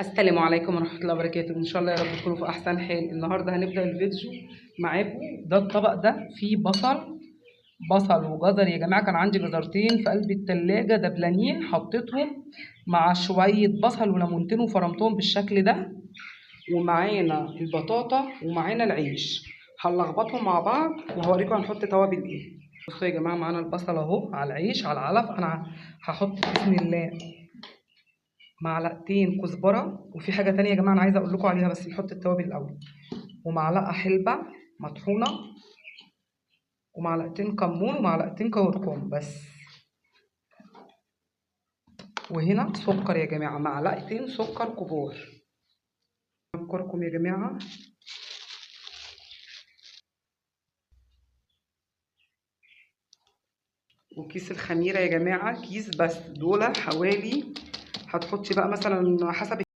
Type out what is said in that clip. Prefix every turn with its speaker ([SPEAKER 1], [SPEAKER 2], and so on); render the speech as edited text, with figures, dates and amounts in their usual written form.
[SPEAKER 1] السلام عليكم ورحمة الله وبركاته. إن شاء الله يا رب تكونوا في أحسن حال. النهاردة هنبدأ الفيديو معاكم. ده الطبق ده فيه بصل وجزر يا جماعة. كان عندي جزرتين في قلب التلاجة دبلانين، حطيتهم مع شوية بصل وليمونتين وفرمتهم بالشكل ده، ومعانا البطاطا ومعانا العيش. هنلخبطهم مع بعض وهوريكم هنحط توابل ايه. بصوا يا جماعة، معانا البصل اهو على العيش على العلف. انا هحط بسم الله معلقتين كزبره، وفي حاجه تانية يا جماعه انا عايزه اقول لكم عليها بس نحط التوابل الاول. ومعلقه حلبه مطحونه، ومعلقتين كمون ومعلقتين كركم بس. وهنا سكر يا جماعه، معلقتين سكر كبار. الكركم يا جماعه، وكيس الخميره يا جماعه كيس بس، دول حوالي، هتحطي بقى مثلا حسب